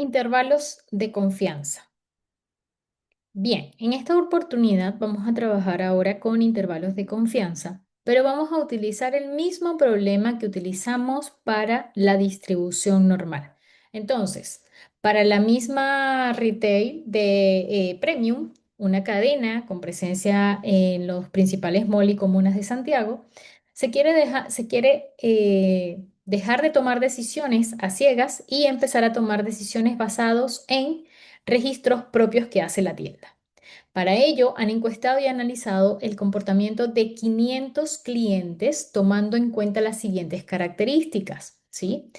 Intervalos de confianza. Bien, en esta oportunidad vamos a trabajar ahora con intervalos de confianza, pero vamos a utilizar el mismo problema que utilizamos para la distribución normal. Entonces, para la misma retail de Premium, una cadena con presencia en los principales malls y comunas de Santiago, se quiere dejar de tomar decisiones a ciegas y empezar a tomar decisiones basados en registros propios que hace la tienda. Para ello, han encuestado y analizado el comportamiento de 500 clientes tomando en cuenta las siguientes características, ¿sí?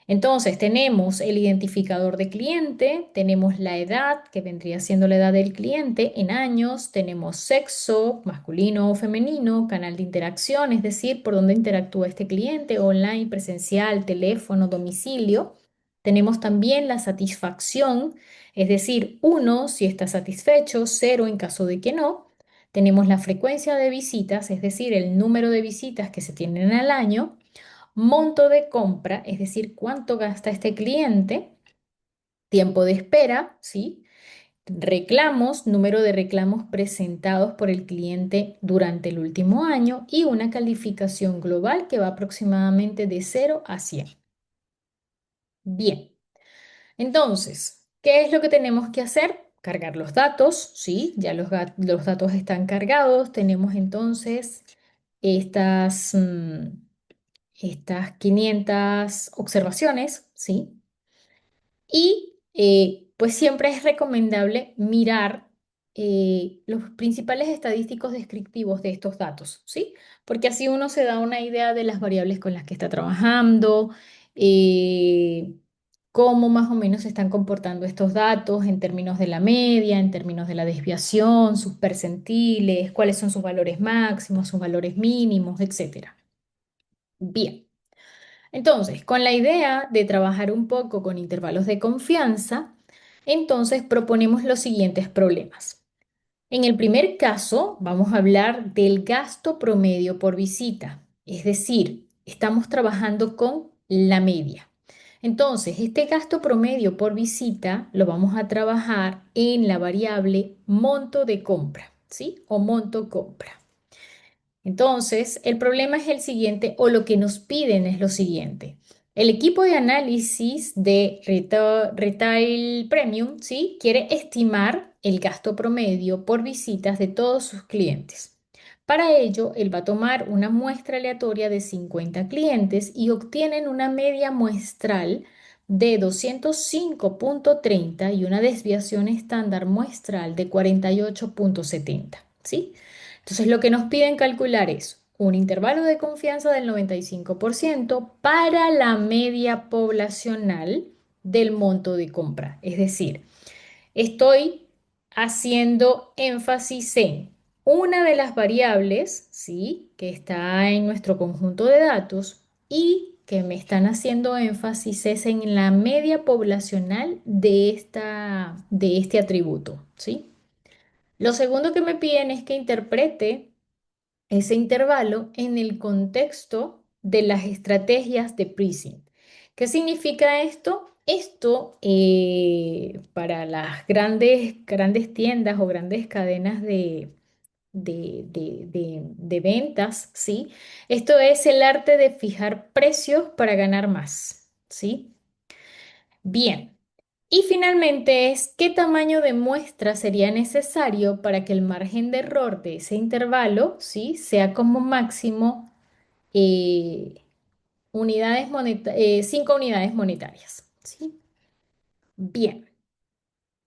Entonces, tenemos el identificador de cliente, tenemos la edad, que vendría siendo la edad del cliente en años, tenemos sexo, masculino o femenino, canal de interacción, es decir, por dónde interactúa este cliente, online, presencial, teléfono, domicilio. Tenemos también la satisfacción, es decir, uno si está satisfecho, cero en caso de que no. Tenemos la frecuencia de visitas, es decir, el número de visitas que se tienen al año, monto de compra, es decir, cuánto gasta este cliente, tiempo de espera, ¿sí? Reclamos, número de reclamos presentados por el cliente durante el último año y una calificación global que va aproximadamente de 0 a 100. Bien, entonces, ¿qué es lo que tenemos que hacer? Cargar los datos, ¿sí? Ya los datos están cargados. Tenemos entonces estas, estas 500 observaciones, ¿sí? Y pues siempre es recomendable mirar los principales estadísticos descriptivos de estos datos, ¿sí? Porque así uno se da una idea de las variables con las que está trabajando, eh, cómo más o menos se están comportando estos datos en términos de la media, en términos de la desviación, sus percentiles, cuáles son sus valores máximos, sus valores mínimos, etcétera. Bien. Entonces, con la idea de trabajar un poco con intervalos de confianza, entonces proponemos los siguientes problemas. En el primer caso, vamos a hablar del gasto promedio por visita, es decir, estamos trabajando con la media. Entonces, este gasto promedio por visita lo vamos a trabajar en la variable monto de compra, ¿sí? O monto compra. Entonces, el problema es el siguiente, o lo que nos piden es lo siguiente. El equipo de análisis de Retail Premium, ¿sí? Quiere estimar el gasto promedio por visitas de todos sus clientes. Para ello, él va a tomar una muestra aleatoria de 50 clientes y obtienen una media muestral de 205,30 y una desviación estándar muestral de 48,70, ¿sí? Entonces, lo que nos piden calcular es un intervalo de confianza del 95% para la media poblacional del monto de compra. Es decir, estoy haciendo énfasis en una de las variables, ¿sí? Que está en nuestro conjunto de datos y que me están haciendo énfasis es en la media poblacional de este atributo, ¿sí? Lo segundo que me piden es que interprete ese intervalo en el contexto de las estrategias de pricing. ¿Qué significa esto? Esto para las grandes tiendas o grandes cadenas de ventas, ¿sí? Esto es el arte de fijar precios para ganar más, ¿sí? Bien. Y finalmente es qué tamaño de muestra sería necesario para que el margen de error de ese intervalo, ¿sí? Sea como máximo eh, 5 unidades monetarias, ¿sí? Bien,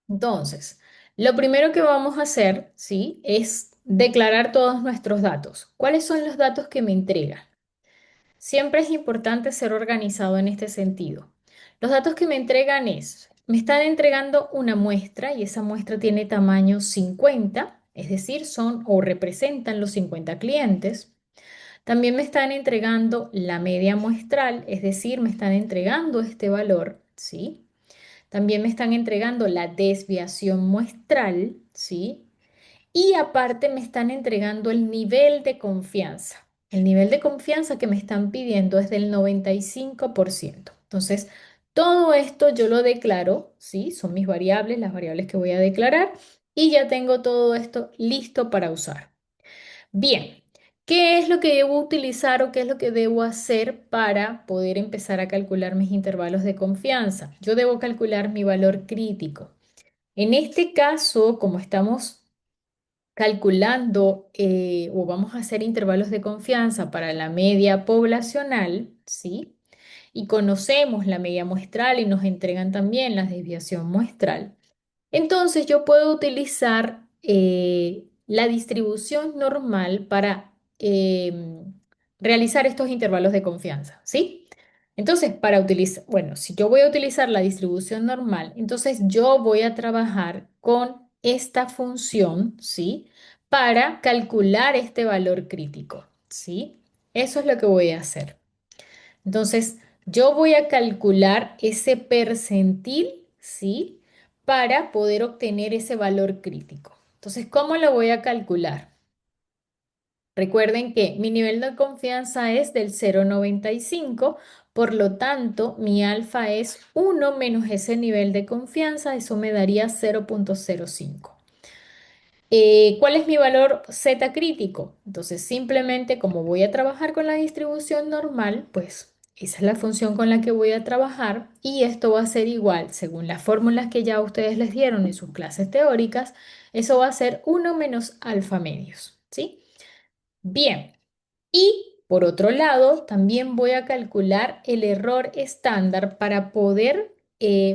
entonces, lo primero que vamos a hacer, ¿sí? Es declarar todos nuestros datos. ¿Cuáles son los datos que me entregan? Siempre es importante ser organizado en este sentido. Los datos que me entregan me están entregando una muestra y esa muestra tiene tamaño 50, es decir, son o representan los 50 clientes. También me están entregando la media muestral, es decir, me están entregando este valor, ¿sí? También me están entregando la desviación muestral, ¿sí? Y aparte me están entregando el nivel de confianza. El nivel de confianza que me están pidiendo es del 95%. Entonces, Todo esto yo lo declaro, ¿sí? Son mis variables, las variables que voy a declarar, y ya tengo todo esto listo para usar. Bien, ¿qué es lo que debo utilizar o qué es lo que debo hacer para poder empezar a calcular mis intervalos de confianza? Yo debo calcular mi valor crítico. En este caso, como estamos calculando o vamos a hacer intervalos de confianza para la media poblacional, ¿sí? Y conocemos la media muestral y nos entregan también la desviación muestral. Entonces yo puedo utilizar la distribución normal para realizar estos intervalos de confianza, ¿sí? Entonces, para utilizar, bueno, si yo voy a utilizar la distribución normal, entonces yo voy a trabajar con esta función, ¿sí? Para calcular este valor crítico, ¿sí? Eso es lo que voy a hacer. Entonces, yo voy a calcular ese percentil, ¿sí? Para poder obtener ese valor crítico. Entonces, ¿cómo lo voy a calcular? Recuerden que mi nivel de confianza es del 0,95, por lo tanto, mi alfa es 1 menos ese nivel de confianza, eso me daría 0,05. ¿Cuál es mi valor Z crítico? Entonces, simplemente como voy a trabajar con la distribución normal, pues esa es la función con la que voy a trabajar y esto va a ser igual, según las fórmulas que ya ustedes les dieron en sus clases teóricas, eso va a ser 1 menos alfa medios, ¿sí? Bien. Y por otro lado, también voy a calcular el error estándar para poder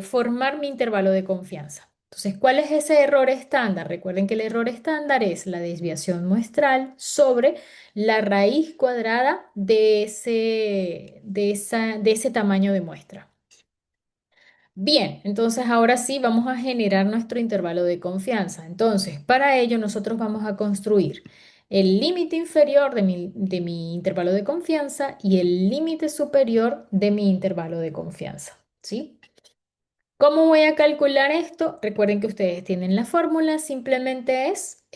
formar mi intervalo de confianza. Entonces, ¿cuál es ese error estándar? Recuerden que el error estándar es la desviación muestral sobre la raíz cuadrada de ese tamaño de muestra. Bien, entonces ahora sí vamos a generar nuestro intervalo de confianza. Entonces, para ello nosotros vamos a construir el límite inferior de mi intervalo de confianza y el límite superior de mi intervalo de confianza, ¿sí? ¿Cómo voy a calcular esto? Recuerden que ustedes tienen la fórmula, simplemente es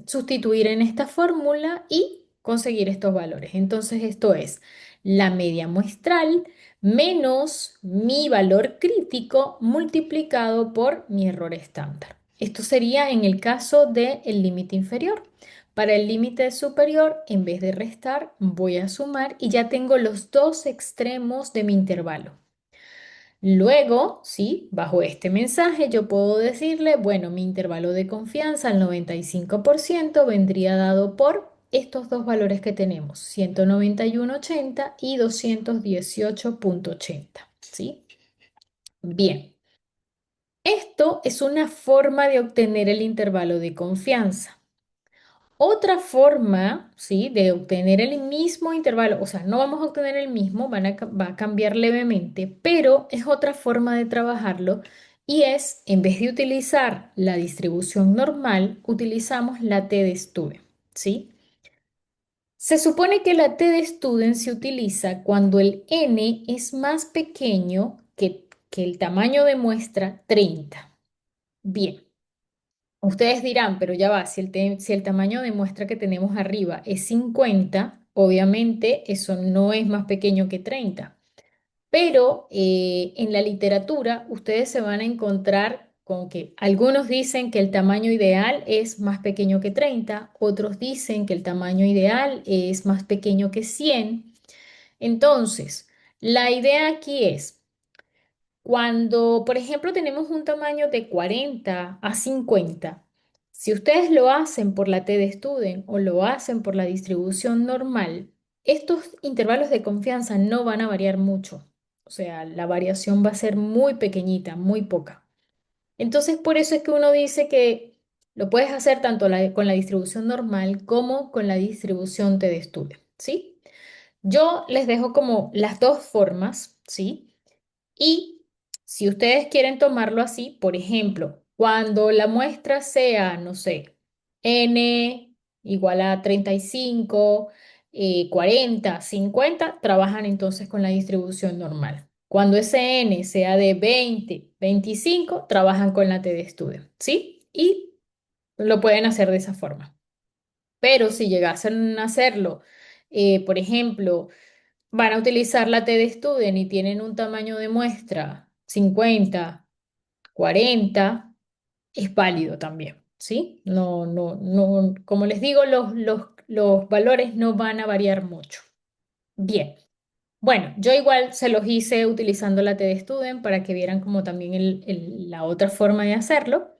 sustituir en esta fórmula y conseguir estos valores. Entonces esto es la media muestral menos mi valor crítico multiplicado por mi error estándar. Esto sería en el caso del límite inferior. Para el límite superior, en vez de restar, voy a sumar y ya tengo los dos extremos de mi intervalo. Luego, sí, bajo este mensaje yo puedo decirle, bueno, mi intervalo de confianza al 95% vendría dado por estos dos valores que tenemos, 191,80 y 218,80, ¿sí? Bien, esto es una forma de obtener el intervalo de confianza. Otra forma, ¿sí? De obtener el mismo intervalo, o sea, no vamos a obtener el mismo, va a cambiar levemente, pero es otra forma de trabajarlo y es, en vez de utilizar la distribución normal, utilizamos la T de Student, ¿sí? Se supone que la T de Student se utiliza cuando el n es más pequeño que el tamaño de muestra 30. Bien. Ustedes dirán, pero ya va, si el tamaño de muestra que tenemos arriba es 50, obviamente eso no es más pequeño que 30. Pero en la literatura ustedes se van a encontrar con que algunos dicen que el tamaño ideal es más pequeño que 30, otros dicen que el tamaño ideal es más pequeño que 100. Entonces, la idea aquí es... Cuando, por ejemplo, tenemos un tamaño de 40 a 50, si ustedes lo hacen por la T de Student o lo hacen por la distribución normal, estos intervalos de confianza no van a variar mucho. O sea, la variación va a ser muy pequeñita, muy poca. Entonces, por eso es que uno dice que lo puedes hacer tanto con la distribución normal como con la distribución T de Student, ¿sí? Yo les dejo como las dos formas, ¿sí? Y si ustedes quieren tomarlo así, por ejemplo, cuando la muestra sea, no sé, n igual a 35, 40, 50, trabajan entonces con la distribución normal. Cuando ese n sea de 20, 25, trabajan con la T de estudio, ¿sí? Y lo pueden hacer de esa forma. Pero si llegasen a hacerlo, por ejemplo, van a utilizar la TD Student y tienen un tamaño de muestra 50, 40, es válido también, ¿sí? No, no, no, como les digo, los valores no van a variar mucho. Bien. Bueno, yo igual se los hice utilizando la TD Student para que vieran como también la otra forma de hacerlo.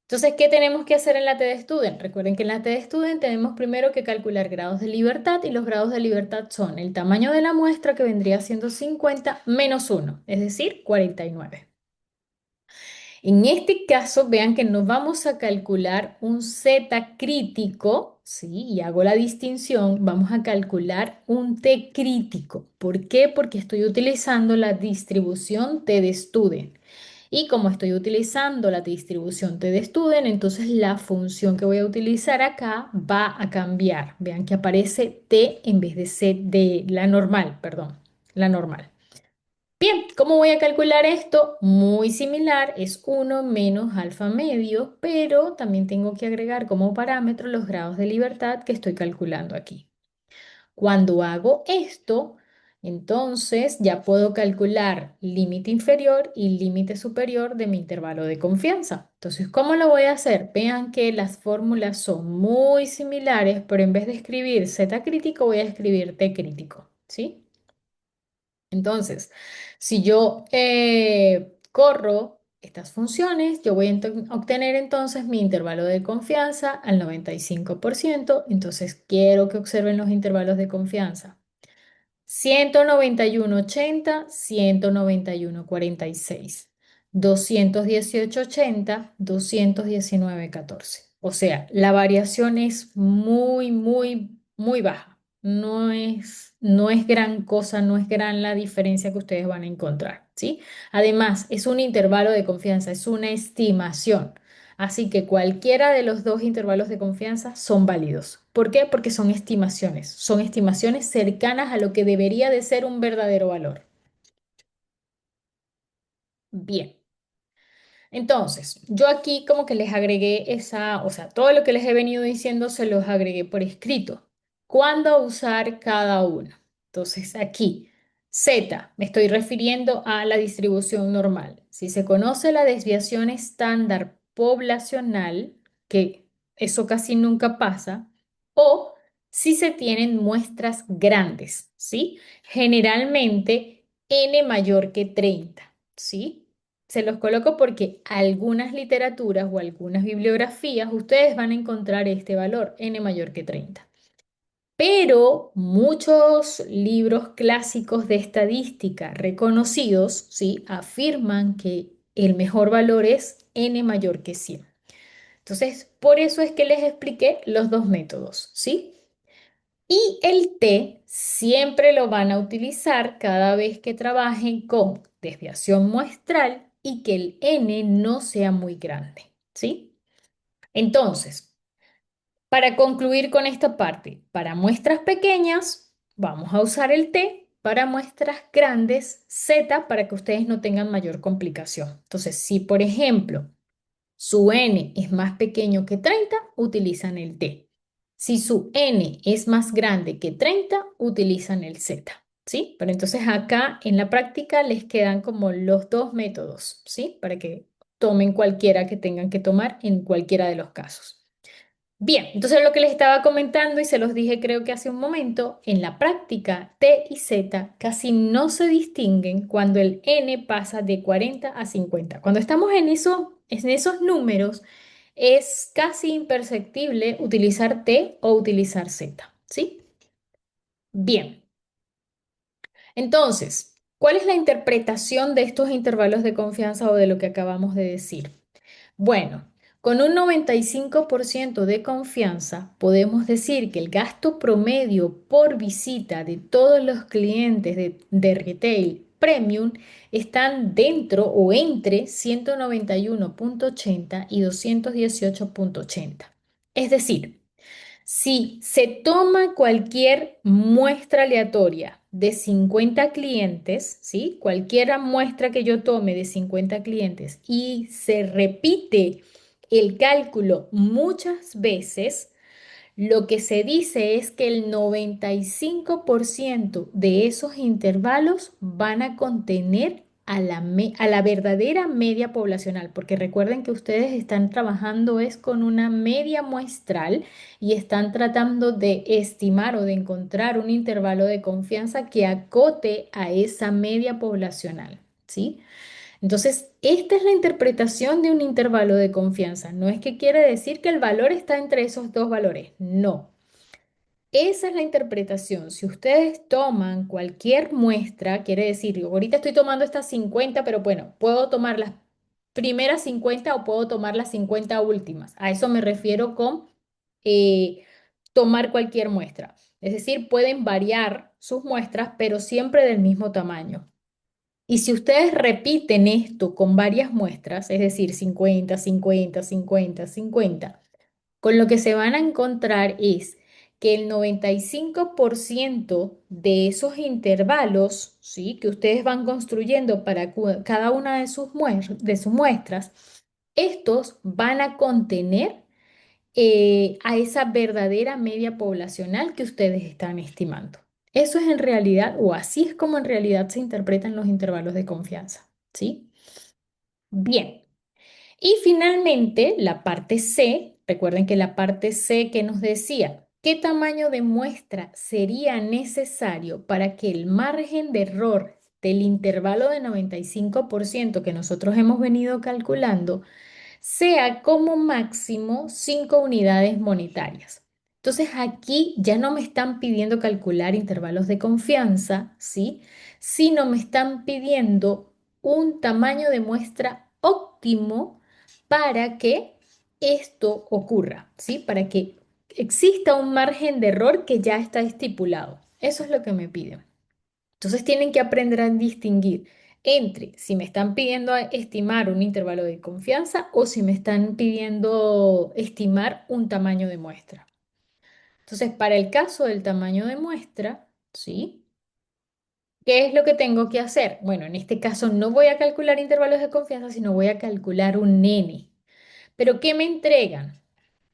Entonces, ¿qué tenemos que hacer en la TD Student? Recuerden que en la TD Student tenemos primero que calcular grados de libertad y los grados de libertad son el tamaño de la muestra que vendría siendo 50 menos 1, es decir, 49. En este caso, vean que nos vamos a calcular un Z crítico, ¿sí? Y hago la distinción, vamos a calcular un T crítico. ¿Por qué? Porque estoy utilizando la distribución T de Student. Y como estoy utilizando la distribución T de Student, entonces la función que voy a utilizar acá va a cambiar. Vean que aparece T en vez de C de la normal, perdón, la normal. Bien, ¿cómo voy a calcular esto? Muy similar, es uno menos alfa medio, pero también tengo que agregar como parámetro los grados de libertad que estoy calculando aquí. Cuando hago esto, entonces ya puedo calcular límite inferior y límite superior de mi intervalo de confianza. Entonces, ¿cómo lo voy a hacer? Vean que las fórmulas son muy similares, pero en vez de escribir Z crítico, voy a escribir T crítico, ¿sí? Entonces, si yo corro estas funciones, yo voy a obtener entonces mi intervalo de confianza al 95%. Entonces, quiero que observen los intervalos de confianza. 191,80, 191,46, 218,80, 219,14. O sea, la variación es muy, muy, muy baja. No es gran cosa, no es gran la diferencia que ustedes van a encontrar, ¿sí? Además, es un intervalo de confianza, es una estimación. Así que cualquiera de los dos intervalos de confianza son válidos. ¿Por qué? Porque son estimaciones cercanas a lo que debería de ser un verdadero valor. Bien. Entonces, yo aquí como que les agregué o sea, todo lo que les he venido diciendo se los agregué por escrito. ¿Cuándo usar cada uno? Entonces, aquí, Z, me estoy refiriendo a la distribución normal. Si se conoce la desviación estándar poblacional, que eso casi nunca pasa, o si se tienen muestras grandes, ¿sí? Generalmente n mayor que 30, ¿sí? Se los coloco porque algunas literaturas o algunas bibliografías ustedes van a encontrar este valor, n mayor que 30. Pero muchos libros clásicos de estadística reconocidos, ¿sí? Afirman que el mejor valor es n mayor que 100. Entonces, por eso es que les expliqué los dos métodos, ¿sí? Y el T siempre lo van a utilizar cada vez que trabajen con desviación muestral y que el N no sea muy grande, ¿sí? Entonces, para concluir con esta parte, para muestras pequeñas vamos a usar el T, para muestras grandes Z para que ustedes no tengan mayor complicación. Entonces, si por ejemplo su n es más pequeño que 30, utilizan el t. Si su n es más grande que 30, utilizan el z, ¿sí? Pero entonces acá en la práctica les quedan como los dos métodos, ¿sí? Para que tomen cualquiera que tengan que tomar en cualquiera de los casos. Bien, entonces lo que les estaba comentando y se los dije creo que hace un momento, en la práctica T y Z casi no se distinguen cuando el N pasa de 40 a 50. Cuando estamos en esos números es casi imperceptible utilizar T o utilizar Z, ¿sí? Bien, entonces, ¿cuál es la interpretación de estos intervalos de confianza o de lo que acabamos de decir? Bueno, con un 95% de confianza podemos decir que el gasto promedio por visita de todos los clientes de retail premium están dentro o entre 191,80 y 218,80. Es decir, si se toma cualquier muestra aleatoria de 50 clientes, ¿sí? Cualquier muestra que yo tome de 50 clientes y se repite el cálculo muchas veces, Lo que se dice es que el 95% de esos intervalos van a contener a la verdadera media poblacional, porque recuerden que ustedes están trabajando es con una media muestral y están tratando de estimar o de encontrar un intervalo de confianza que acote a esa media poblacional, ¿sí? Entonces, esta es la interpretación de un intervalo de confianza. No es que quiere decir que el valor está entre esos dos valores, no. Esa es la interpretación. Si ustedes toman cualquier muestra, quiere decir, ahorita estoy tomando estas 50, pero bueno, puedo tomar las primeras 50 o puedo tomar las 50 últimas. A eso me refiero con eh, tomar cualquier muestra. Es decir, pueden variar sus muestras, pero siempre del mismo tamaño. Y si ustedes repiten esto con varias muestras, es decir, 50, 50, 50, 50, con lo que se van a encontrar es que el 95% de esos intervalos, ¿sí?, que ustedes van construyendo para cada una de de sus muestras, estos van a contener a esa verdadera media poblacional que ustedes están estimando. Eso es en realidad, o así es como en realidad se interpretan los intervalos de confianza, ¿sí? Bien. Y finalmente, la parte C, recuerden que la parte C que nos decía, ¿qué tamaño de muestra sería necesario para que el margen de error del intervalo de 95% que nosotros hemos venido calculando sea como máximo 5 unidades monetarias? Entonces aquí ya no me están pidiendo calcular intervalos de confianza, ¿sí? Sino me están pidiendo un tamaño de muestra óptimo para que esto ocurra, ¿sí? Para que exista un margen de error que ya está estipulado. Eso es lo que me piden. Entonces tienen que aprender a distinguir entre si me están pidiendo estimar un intervalo de confianza o si me están pidiendo estimar un tamaño de muestra. Entonces, para el caso del tamaño de muestra, ¿sí? ¿Qué es lo que tengo que hacer? Bueno, en este caso no voy a calcular intervalos de confianza, sino voy a calcular un n. ¿Pero qué me entregan?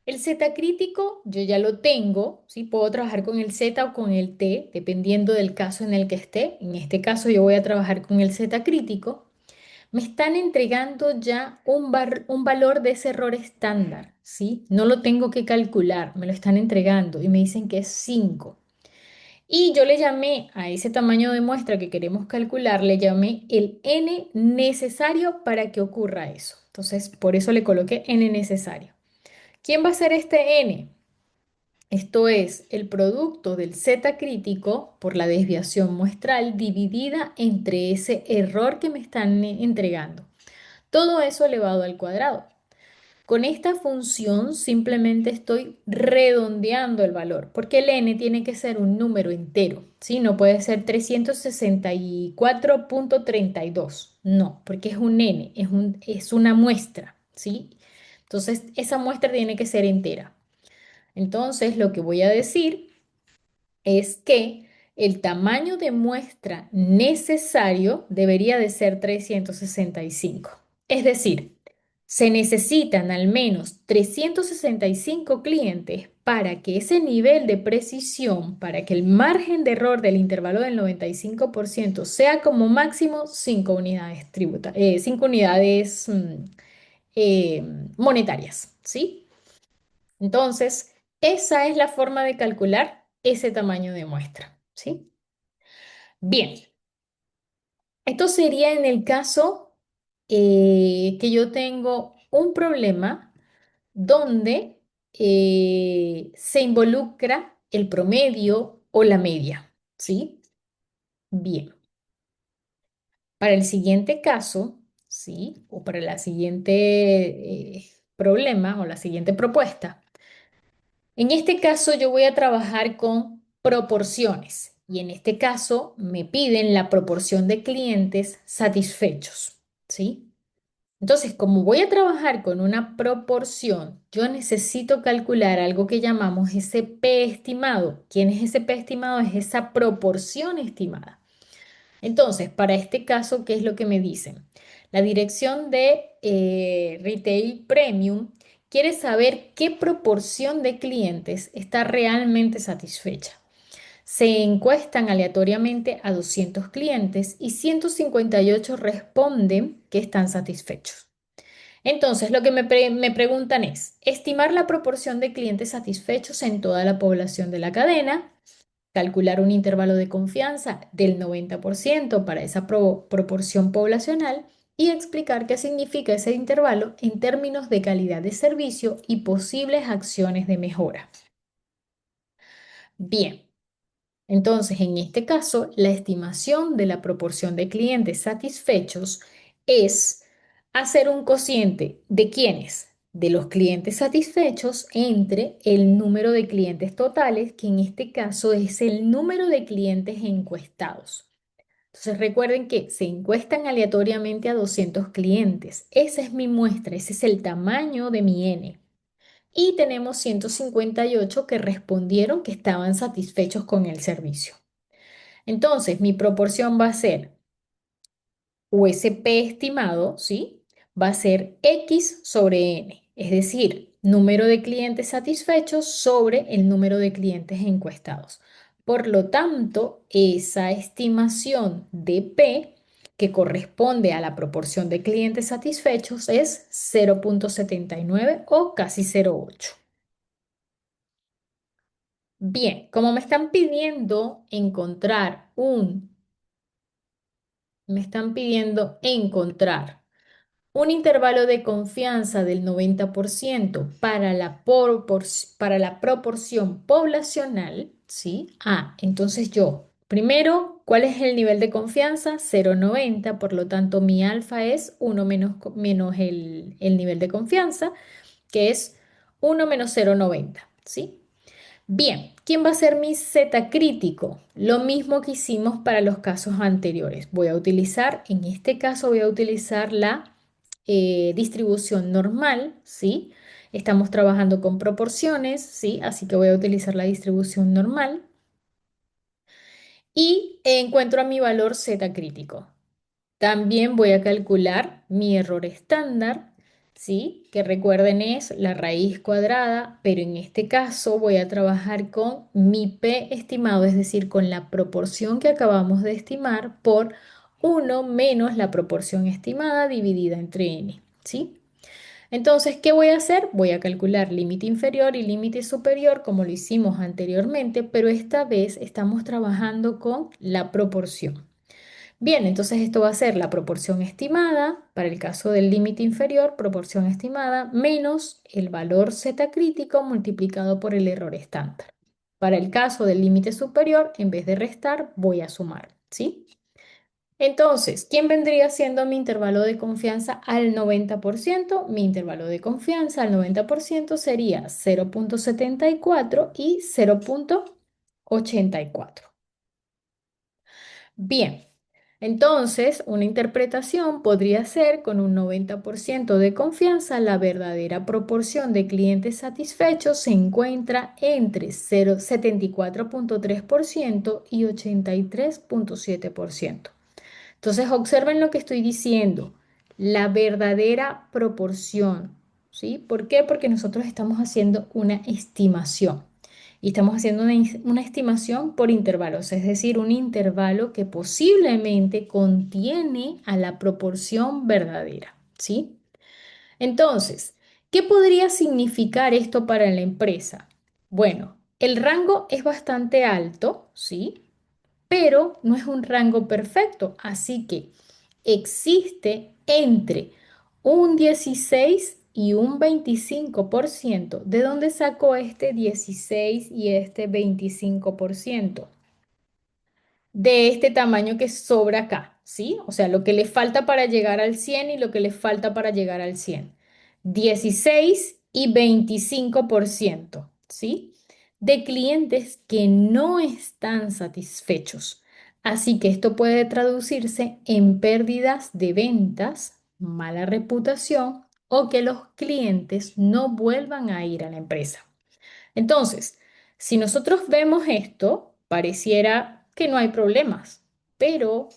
El Z crítico yo ya lo tengo, ¿sí? Puedo trabajar con el Z o con el T, dependiendo del caso en el que esté. En este caso yo voy a trabajar con el Z crítico. Me están entregando ya un valor de ese error estándar, ¿sí? No lo tengo que calcular, me lo están entregando y me dicen que es 5. Y yo le llamé a ese tamaño de muestra que queremos calcular, le llamé el n necesario para que ocurra eso. Entonces, por eso le coloqué n necesario. ¿Quién va a ser este n? Esto es el producto del Z crítico por la desviación muestral dividida entre ese error que me están entregando. Todo eso elevado al cuadrado. Con esta función simplemente estoy redondeando el valor, porque el n tiene que ser un número entero, ¿sí? No puede ser 364,32. No, porque es un n, es una muestra, ¿sí? Entonces, esa muestra tiene que ser entera. Entonces, lo que voy a decir es que el tamaño de muestra necesario debería de ser 365. Es decir, se necesitan al menos 365 clientes para que ese nivel de precisión, para que el margen de error del intervalo del 95% sea como máximo 5 unidades 5 unidades eh, monetarias, ¿sí? Entonces, esa es la forma de calcular ese tamaño de muestra, ¿sí? Bien, esto sería en el caso que yo tengo un problema donde se involucra el promedio o la media, ¿sí? Bien, para el siguiente caso, ¿sí? O para la siguiente problema o la siguiente propuesta. En este caso yo voy a trabajar con proporciones y en este caso me piden la proporción de clientes satisfechos, ¿sí? Entonces, como voy a trabajar con una proporción, yo necesito calcular algo que llamamos ese P estimado. ¿Quién es ese P estimado? Es esa proporción estimada. Entonces, para este caso, ¿qué es lo que me dicen? La dirección de Retail Premium quiere saber qué proporción de clientes está realmente satisfecha. Se encuestan aleatoriamente a 200 clientes y 158 responden que están satisfechos. Entonces, lo que me preguntan es, estimar la proporción de clientes satisfechos en toda la población de la cadena, calcular un intervalo de confianza del 90% para esa proporción poblacional y explicar qué significa ese intervalo en términos de calidad de servicio y posibles acciones de mejora. Bien. Entonces, en este caso, la estimación de la proporción de clientes satisfechos es hacer un cociente de quiénes, de los clientes satisfechos entre el número de clientes totales, que en este caso es el número de clientes encuestados. Entonces, recuerden que se encuestan aleatoriamente a 200 clientes. Esa es mi muestra, ese es el tamaño de mi N. Y tenemos 158 que respondieron que estaban satisfechos con el servicio. Entonces, mi proporción va a ser USP estimado, ¿sí? Va a ser X sobre N, es decir, número de clientes satisfechos sobre el número de clientes encuestados. Por lo tanto, esa estimación de P, que corresponde a la proporción de clientes satisfechos, es 0,79 o casi 0,8. Bien, como me están pidiendo me están pidiendo encontrar un intervalo de confianza del 90% para para la proporción poblacional, ¿sí? Entonces yo, primero, ¿cuál es el nivel de confianza? 0,90, por lo tanto mi alfa es 1 menos el nivel de confianza, que es 1 menos 0,90, ¿sí? Bien, ¿quién va a ser mi Z crítico? Lo mismo que hicimos para los casos anteriores. En este caso voy a utilizar la distribución normal, ¿sí? Estamos trabajando con proporciones, ¿sí? Así que voy a utilizar la distribución normal y encuentro a mi valor Z crítico. También voy a calcular mi error estándar, ¿sí? Que recuerden es la raíz cuadrada, pero en este caso voy a trabajar con mi P estimado, es decir, con la proporción que acabamos de estimar por 1 menos la proporción estimada dividida entre n, ¿sí? Entonces, ¿qué voy a hacer? Voy a calcular límite inferior y límite superior como lo hicimos anteriormente, pero esta vez estamos trabajando con la proporción. Bien, entonces esto va a ser la proporción estimada, para el caso del límite inferior, proporción estimada menos el valor Z crítico multiplicado por el error estándar. Para el caso del límite superior, en vez de restar, voy a sumar, ¿sí? Entonces, ¿quién vendría siendo mi intervalo de confianza al 90%? Mi intervalo de confianza al 90% sería 0,74 y 0,84. Bien, entonces una interpretación podría ser con un 90% de confianza, la verdadera proporción de clientes satisfechos se encuentra entre 74,3% y 83,7%. Entonces observen lo que estoy diciendo, la verdadera proporción, ¿sí? ¿Por qué? Porque nosotros estamos haciendo una estimación. Y estamos haciendo una estimación por intervalos, es decir, un intervalo que posiblemente contiene a la proporción verdadera, ¿sí? Entonces, ¿qué podría significar esto para la empresa? Bueno, el rango es bastante alto, ¿sí? Pero no es un rango perfecto, así que existe entre un 16 y un 25%. ¿De dónde sacó este 16 y este 25%? De este tamaño que sobra acá, ¿sí? O sea, lo que le falta para llegar al 100 y lo que le falta para llegar al 100. 16 y 25%, ¿sí? De clientes que no están satisfechos. Así que esto puede traducirse en pérdidas de ventas, mala reputación o que los clientes no vuelvan a ir a la empresa. Entonces, si nosotros vemos esto, pareciera que no hay problemas, pero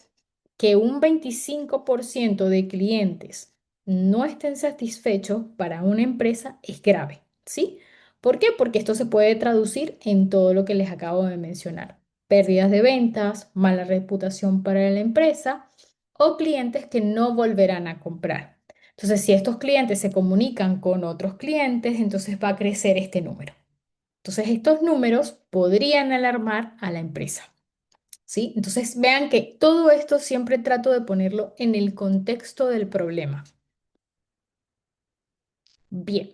que un 25% de clientes no estén satisfechos para una empresa es grave, ¿sí? ¿Por qué? Porque esto se puede traducir en todo lo que les acabo de mencionar. Pérdidas de ventas, mala reputación para la empresa o clientes que no volverán a comprar. Entonces, si estos clientes se comunican con otros clientes, entonces va a crecer este número. Entonces, estos números podrían alarmar a la empresa, ¿sí? Entonces, vean que todo esto siempre trato de ponerlo en el contexto del problema. Bien.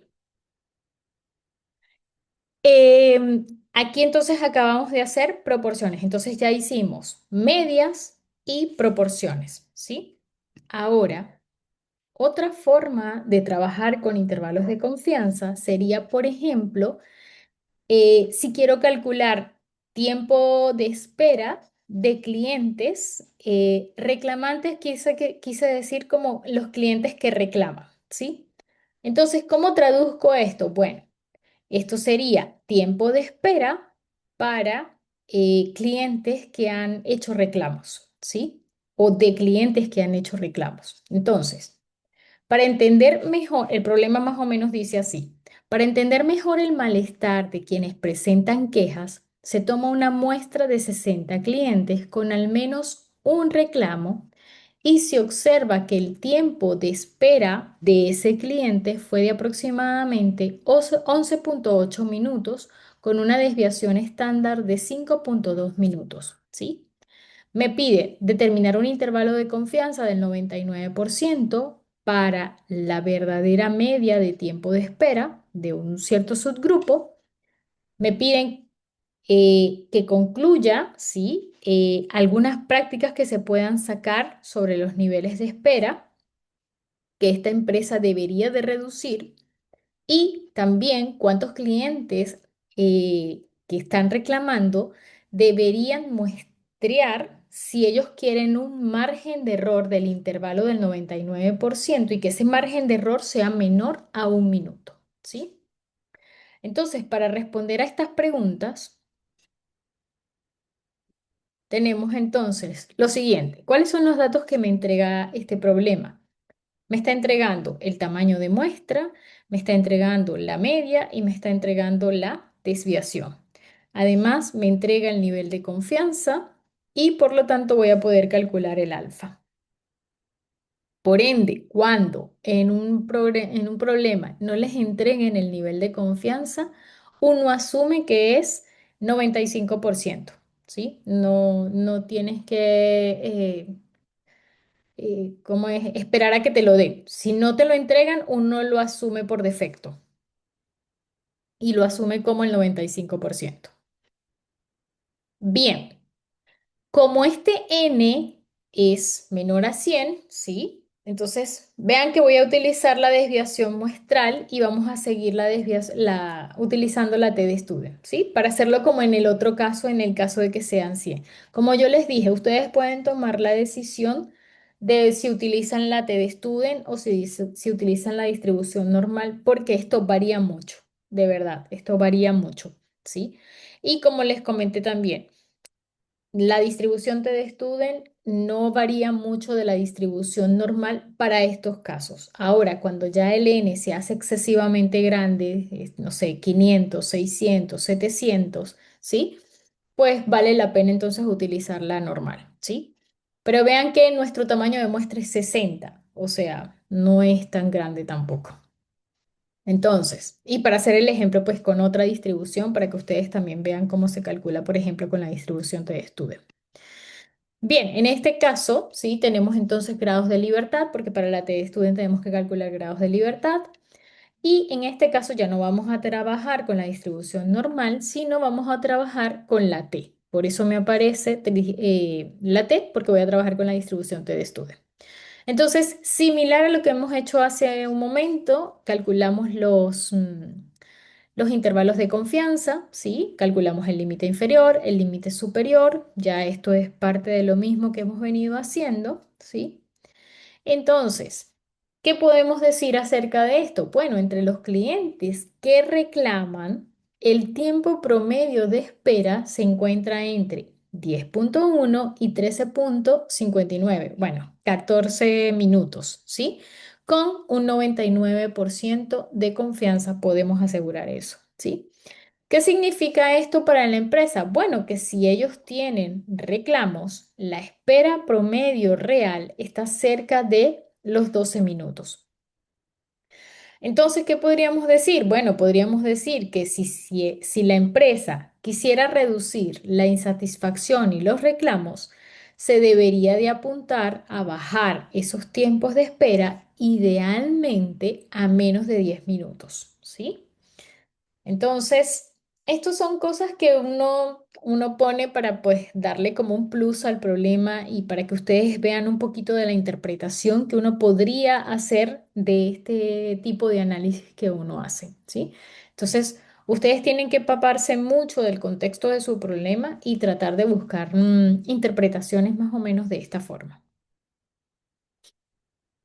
Aquí entonces acabamos de hacer proporciones. Entonces ya hicimos medias y proporciones, ¿sí? Ahora, otra forma de trabajar con intervalos de confianza sería, por ejemplo, si quiero calcular tiempo de espera de clientes reclamantes, quise decir como los clientes que reclaman, ¿sí? Entonces, ¿cómo traduzco esto? Bueno. Esto sería tiempo de espera para clientes que han hecho reclamos, ¿sí? O de clientes que han hecho reclamos. Entonces, para entender mejor, el problema más o menos dice así. Para entender mejor el malestar de quienes presentan quejas, se toma una muestra de 60 clientes con al menos un reclamo y se observa que el tiempo de espera de ese cliente fue de aproximadamente 11,8 minutos con una desviación estándar de 5,2 minutos, ¿sí? Me pide determinar un intervalo de confianza del 99% para la verdadera media de tiempo de espera de un cierto subgrupo. Me piden que concluya, ¿sí? Algunas prácticas que se puedan sacar sobre los niveles de espera que esta empresa debería de reducir y también cuántos clientes que están reclamando deberían muestrear si ellos quieren un margen de error del intervalo del 99% y que ese margen de error sea menor a un minuto, ¿sí? Entonces, para responder a estas preguntas, tenemos entonces lo siguiente. ¿Cuáles son los datos que me entrega este problema? Me está entregando el tamaño de muestra, me está entregando la media y me está entregando la desviación. Además, me entrega el nivel de confianza y por lo tanto voy a poder calcular el alfa. Por ende, cuando en un problema no les entreguen el nivel de confianza, uno asume que es 95%, ¿sí? No tienes que ¿cómo es? Esperar a que te lo den. Si no te lo entregan, uno lo asume por defecto y lo asume como el 95%. Bien, como este n es menor a 100, ¿sí? Entonces, vean que voy a utilizar la desviación muestral y vamos a seguir utilizando la t de estudio, ¿sí? Para hacerlo como en el otro caso, en el caso de que sean 100. Como yo les dije, ustedes pueden tomar la decisión de si utilizan la t de Student o si utilizan la distribución normal, porque esto varía mucho, de verdad, esto varía mucho, ¿sí? Y como les comenté también, la distribución TD Student no varía mucho de la distribución normal para estos casos. Ahora, cuando ya el n se hace excesivamente grande, no sé, 500, 600, 700, ¿sí? Pues vale la pena entonces utilizar la normal, ¿sí? Pero vean que nuestro tamaño de muestra es 60, o sea, no es tan grande tampoco. Entonces, y para hacer el ejemplo, pues con otra distribución, para que ustedes también vean cómo se calcula, por ejemplo, con la distribución TD Student. Bien, en este caso, sí, tenemos entonces grados de libertad, porque para la T de Student tenemos que calcular grados de libertad. Y en este caso ya no vamos a trabajar con la distribución normal, sino vamos a trabajar con la T. Por eso me aparece la T, porque voy a trabajar con la distribución T de Student. Entonces, similar a lo que hemos hecho hace un momento, calculamos los intervalos de confianza, ¿sí? Calculamos el límite inferior, el límite superior, ya esto es parte de lo mismo que hemos venido haciendo, ¿sí? Entonces, ¿qué podemos decir acerca de esto? Bueno, entre los clientes que reclaman, el tiempo promedio de espera se encuentra entre 10,1 y 13,59, bueno, 14 minutos, ¿sí? Con un 99% de confianza podemos asegurar eso, ¿sí? ¿Qué significa esto para la empresa? Bueno, que si ellos tienen reclamos, la espera promedio real está cerca de los 12 minutos. Entonces, ¿qué podríamos decir? Bueno, podríamos decir que si la empresa quisiera reducir la insatisfacción y los reclamos, se debería de apuntar a bajar esos tiempos de espera idealmente a menos de 10 minutos, ¿sí? Entonces, estos son cosas que uno pone para pues darle como un plus al problema y para que ustedes vean un poquito de la interpretación que uno podría hacer de este tipo de análisis que uno hace, ¿sí? Entonces, ustedes tienen que empaparse mucho del contexto de su problema y tratar de buscar interpretaciones más o menos de esta forma.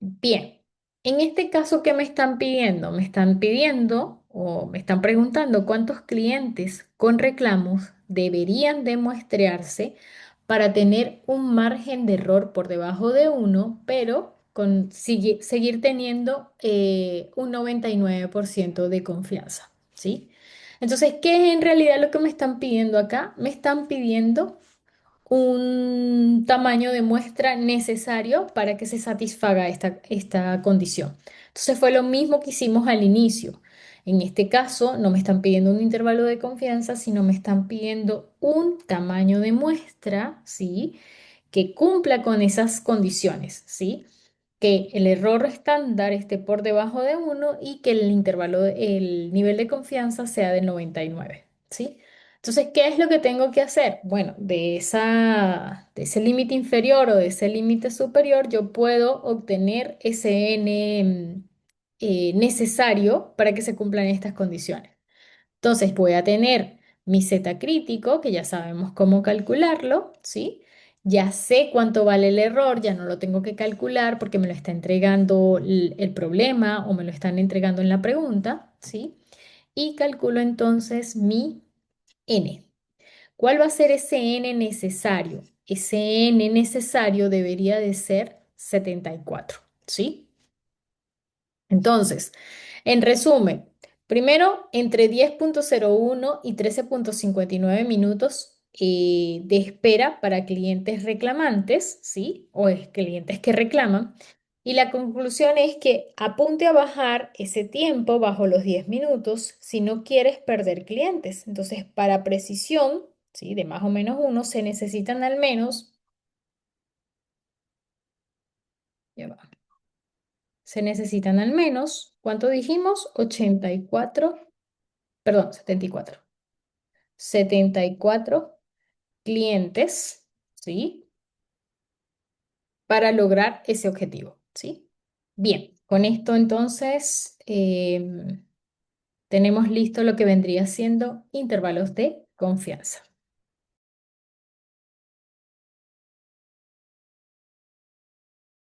Bien, en este caso, ¿qué me están pidiendo? Me están pidiendo o me están preguntando cuántos clientes con reclamos deberían de muestrearse para tener un margen de error por debajo de uno, pero seguir teniendo un 99% de confianza, ¿sí? Entonces, ¿qué es en realidad lo que me están pidiendo acá? Me están pidiendo un tamaño de muestra necesario para que se satisfaga esta condición. Entonces fue lo mismo que hicimos al inicio. En este caso no me están pidiendo un intervalo de confianza, sino me están pidiendo un tamaño de muestra, ¿sí? Que cumpla con esas condiciones, ¿sí? Que el error estándar esté por debajo de uno y que el nivel de confianza sea de 99, ¿sí? Entonces, ¿qué es lo que tengo que hacer? Bueno, de ese límite inferior o de ese límite superior, yo puedo obtener ese n necesario para que se cumplan estas condiciones. Entonces voy a tener mi Z crítico, que ya sabemos cómo calcularlo, ¿sí? Ya sé cuánto vale el error, ya no lo tengo que calcular porque me lo está entregando el problema o me lo están entregando en la pregunta, ¿sí? Y calculo entonces mi N. ¿Cuál va a ser ese N necesario? Ese N necesario debería de ser 74, ¿sí? Entonces, en resumen, primero, entre 10,01 y 13,59 minutos de espera para clientes reclamantes, ¿sí? O clientes que reclaman. Y la conclusión es que apunte a bajar ese tiempo bajo los 10 minutos si no quieres perder clientes. Entonces, para precisión, ¿sí? De más o menos uno, se necesitan al menos, ya va, se necesitan al menos, ¿cuánto dijimos? 84, perdón, 74 clientes, ¿sí? Para lograr ese objetivo, ¿sí? Bien, con esto entonces tenemos listo lo que vendría siendo intervalos de confianza.